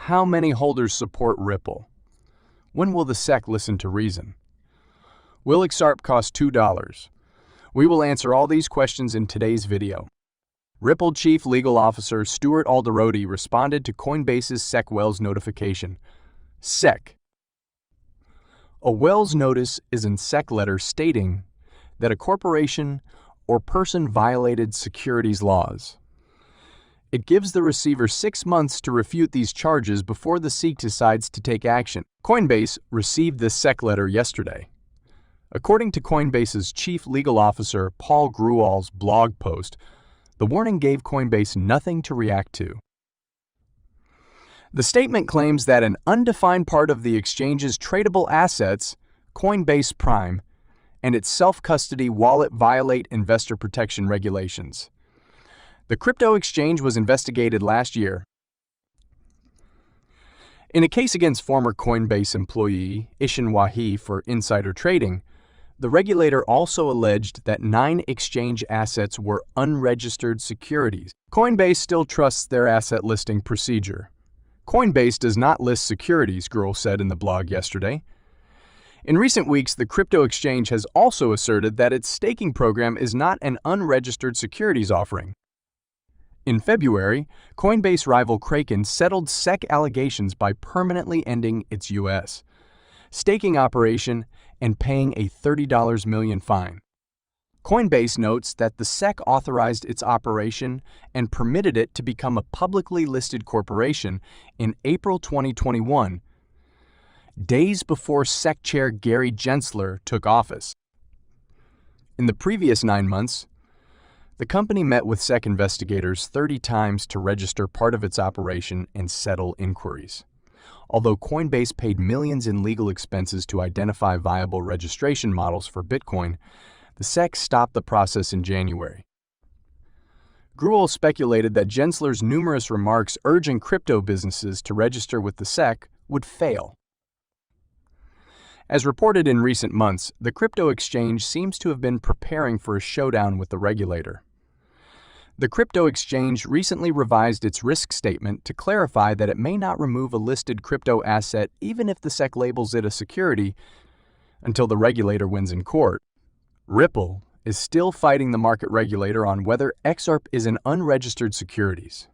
How many holders support Ripple? When will the SEC listen to reason? Will XRP cost $2? We will answer all these questions in today's video. Ripple Chief Legal Officer Stuart Alderoty responded to Coinbase's SEC Wells notification. SEC. A Wells notice is a SEC letter stating that a corporation or person violated securities laws. It gives the receiver 6 months to refute these charges before the SEC decides to take action. Coinbase received this SEC letter yesterday. According to Coinbase's Chief Legal Officer Paul Grewal's blog post, the warning gave Coinbase nothing to react to. The statement claims that an undefined part of the exchange's tradable assets, Coinbase Prime, and its self-custody wallet violate investor protection regulations. The crypto exchange was investigated last year. In a case against former Coinbase employee Ishan Wahi for insider trading, the regulator also alleged that 9 exchange assets were unregistered securities. Coinbase still trusts their asset listing procedure. Coinbase does not list securities, Grewal said in the blog yesterday. In recent weeks, the crypto exchange has also asserted that its staking program is not an unregistered securities offering. In February, Coinbase rival Kraken settled SEC allegations by permanently ending its U.S. staking operation and paying a $30 million fine. Coinbase notes that the SEC authorized its operation and permitted it to become a publicly listed corporation in April 2021, days before SEC Chair Gary Gensler took office. In the previous 9 months, the company met with SEC investigators 30 times to register part of its operation and settle inquiries. Although Coinbase paid millions in legal expenses to identify viable registration models for Bitcoin, the SEC stopped the process in January. Grewal speculated that Gensler's numerous remarks urging crypto businesses to register with the SEC would fail. As reported in recent months, the crypto exchange seems to have been preparing for a showdown with the regulator. The crypto exchange recently revised its risk statement to clarify that it may not remove a listed crypto asset even if the SEC labels it a security until the regulator wins in court. Ripple is still fighting the market regulator on whether XRP is an unregistered securities.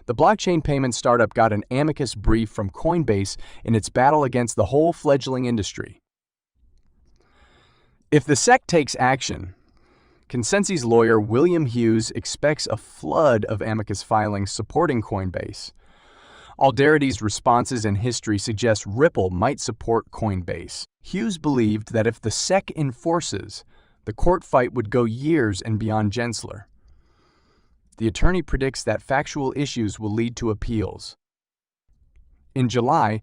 The blockchain payment startup got an amicus brief from Coinbase in its battle against the whole fledgling industry. If the SEC takes action, Consensy's lawyer William Hughes expects a flood of amicus filings supporting Coinbase. Alderoty's responses and history suggest Ripple might support Coinbase. Hughes believed that if the SEC enforces, the court fight would go years and beyond Gensler. The attorney predicts that factual issues will lead to appeals. In July,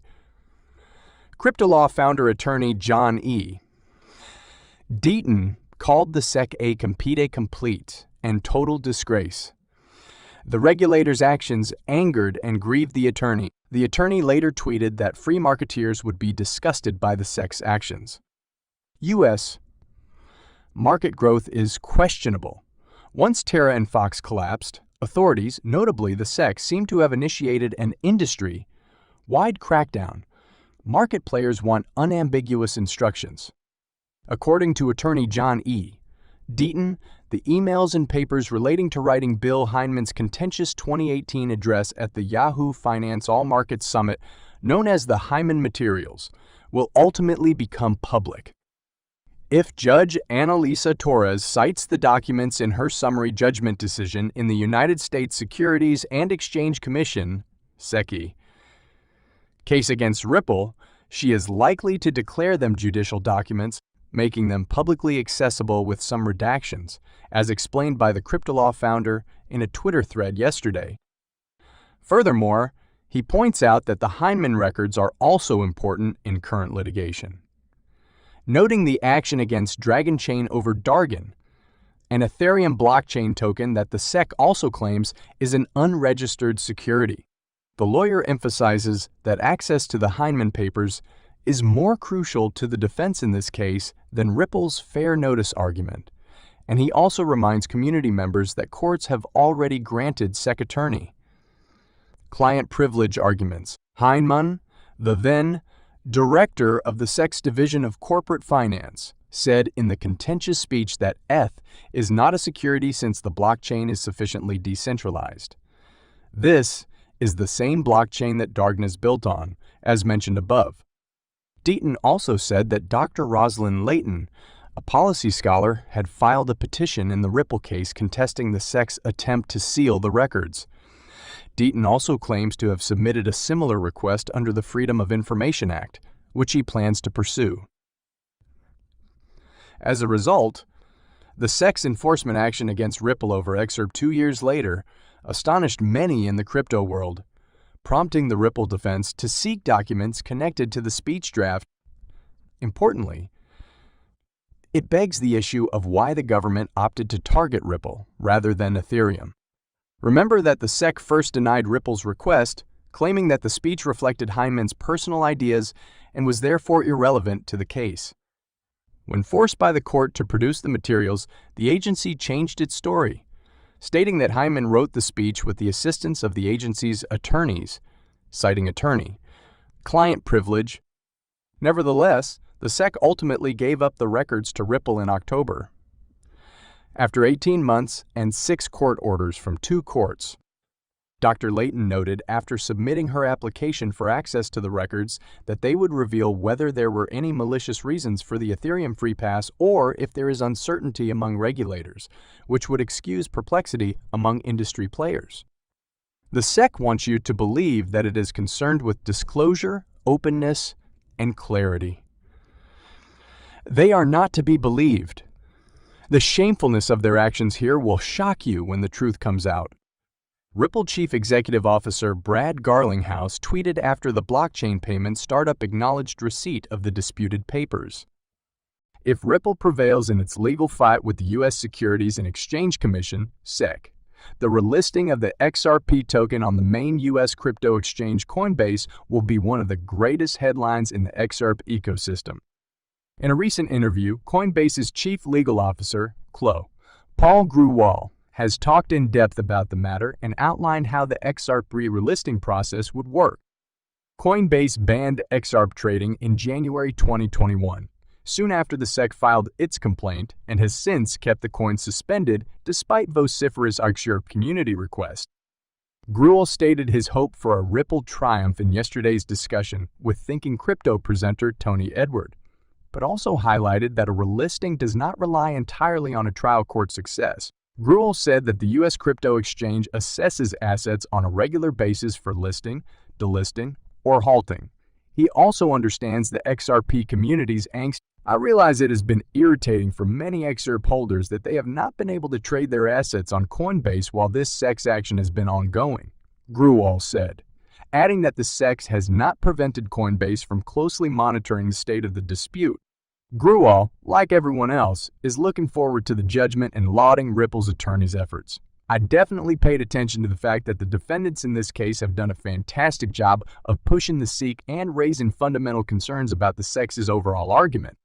CryptoLaw founder attorney John E. Deaton called the SEC a complete and total disgrace. The regulator's actions angered and grieved the attorney. The attorney later tweeted that free marketeers would be disgusted by the SEC's actions. U.S. market growth is questionable. Once Terra and Fox collapsed, authorities, notably the SEC, seem to have initiated an industry-wide crackdown. Market players want unambiguous instructions. According to attorney John E. Deaton, the emails and papers relating to writing Bill Heineman's contentious 2018 address at the Yahoo Finance All Markets Summit, known as the Hyman Materials, will ultimately become public. If Judge Annalisa Torres cites the documents in her summary judgment decision in the United States Securities and Exchange Commission (SEC) case against Ripple, she is likely to declare them judicial documents, making them publicly accessible with some redactions, as explained by the CryptoLaw founder in a Twitter thread yesterday. Furthermore, he points out that the Heinemann records are also important in current litigation, noting the action against Dragon Chain over Dargon, an Ethereum blockchain token that the SEC also claims is an unregistered security. The lawyer emphasizes that access to the Heinemann papers is more crucial to the defense in this case than Ripple's fair notice argument, and he also reminds community members that courts have already granted SEC attorney client privilege arguments. Heinemann, the then director of the SEC's Division of Corporate Finance, said in the contentious speech that ETH is not a security since the blockchain is sufficiently decentralized. This is the same blockchain that Dargin is built on, as mentioned above. Deaton also said that Dr. Rosalind Layton, a policy scholar, had filed a petition in the Ripple case contesting the SEC's attempt to seal the records. Deaton also claims to have submitted a similar request under the Freedom of Information Act, which he plans to pursue. As a result, the SEC's enforcement action against Ripple over XRP 2 years later astonished many in the crypto world, prompting the Ripple defense to seek documents connected to the speech draft. Importantly, it begs the issue of why the government opted to target Ripple rather than Ethereum. Remember that the SEC first denied Ripple's request, claiming that the speech reflected Heinemann's personal ideas and was therefore irrelevant to the case. When forced by the court to produce the materials, the agency changed its story, stating that Heinemann wrote the speech with the assistance of the agency's attorneys, citing attorney, client privilege. Nevertheless, the SEC ultimately gave up the records to Ripple in October. After 18 months and 6 court orders from 2 courts, Dr. Layton noted after submitting her application for access to the records that they would reveal whether there were any malicious reasons for the Ethereum free pass or if there is uncertainty among regulators, which would excuse perplexity among industry players. The SEC wants you to believe that it is concerned with disclosure, openness, and clarity. They are not to be believed. The shamefulness of their actions here will shock you when the truth comes out. Ripple Chief Executive Officer Brad Garlinghouse tweeted after the blockchain payment startup acknowledged receipt of the disputed papers. If Ripple prevails in its legal fight with the U.S. Securities and Exchange Commission, SEC, the relisting of the XRP token on the main U.S. crypto exchange Coinbase will be one of the greatest headlines in the XRP ecosystem. In a recent interview, Coinbase's chief legal officer, CLO, Paul Grewal, has talked in depth about the matter and outlined how the XRP relisting process would work. Coinbase banned XRP trading in January 2021, soon after the SEC filed its complaint, and has since kept the coin suspended despite vociferous XRP community requests. Grewal stated his hope for a Ripple triumph in yesterday's discussion with Thinking Crypto presenter Tony Edward, but also highlighted that a relisting does not rely entirely on a trial court success. Grewal said that the U.S. crypto exchange assesses assets on a regular basis for listing, delisting, or halting. He also understands the XRP community's angst. I realize it has been irritating for many XRP holders that they have not been able to trade their assets on Coinbase while this SEC action has been ongoing, Grewal said, adding that the SEC has not prevented Coinbase from closely monitoring the state of the dispute. Grewal, like everyone else, is looking forward to the judgment and lauding Ripple's attorney's efforts. I definitely paid attention to the fact that the defendants in this case have done a fantastic job of pushing the SEC and raising fundamental concerns about the SEC's overall argument.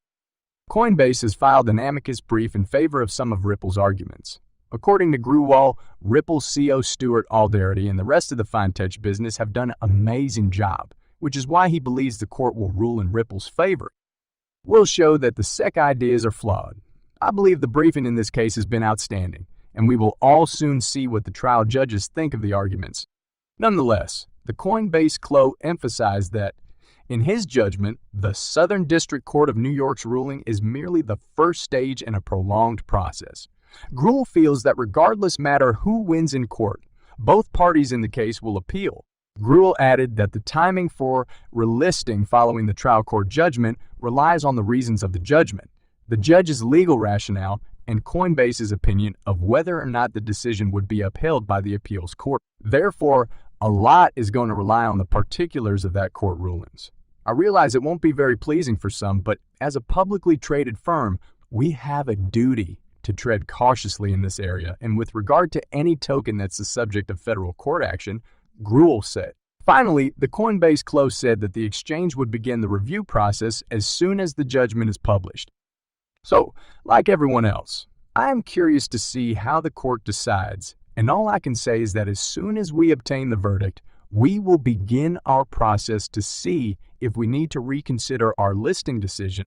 Coinbase has filed an amicus brief in favor of some of Ripple's arguments. According to Grewal, Ripple's CEO Stuart Alderety and the rest of the fintech business have done an amazing job, which is why he believes the court will rule in Ripple's favor. Will show that the SEC ideas are flawed. I believe the briefing in this case has been outstanding, and we will all soon see what the trial judges think of the arguments. Nonetheless, the Coinbase CLO emphasized that, in his judgment, the Southern District Court of New York's ruling is merely the first stage in a prolonged process. Grewal feels that regardless matter who wins in court, both parties in the case will appeal. Grewal added that the timing for relisting following the trial court judgment relies on the reasons of the judgment, the judge's legal rationale, and Coinbase's opinion of whether or not the decision would be upheld by the appeals court. Therefore, a lot is going to rely on the particulars of that court rulings. I realize it won't be very pleasing for some, but as a publicly traded firm, we have a duty to tread cautiously in this area, and with regard to any token that's the subject of federal court action, Grewal said. Finally, the Coinbase CLO said that the exchange would begin the review process as soon as the judgment is published. So, like everyone else, I am curious to see how the court decides, and all I can say is that as soon as we obtain the verdict, we will begin our process to see if we need to reconsider our listing decision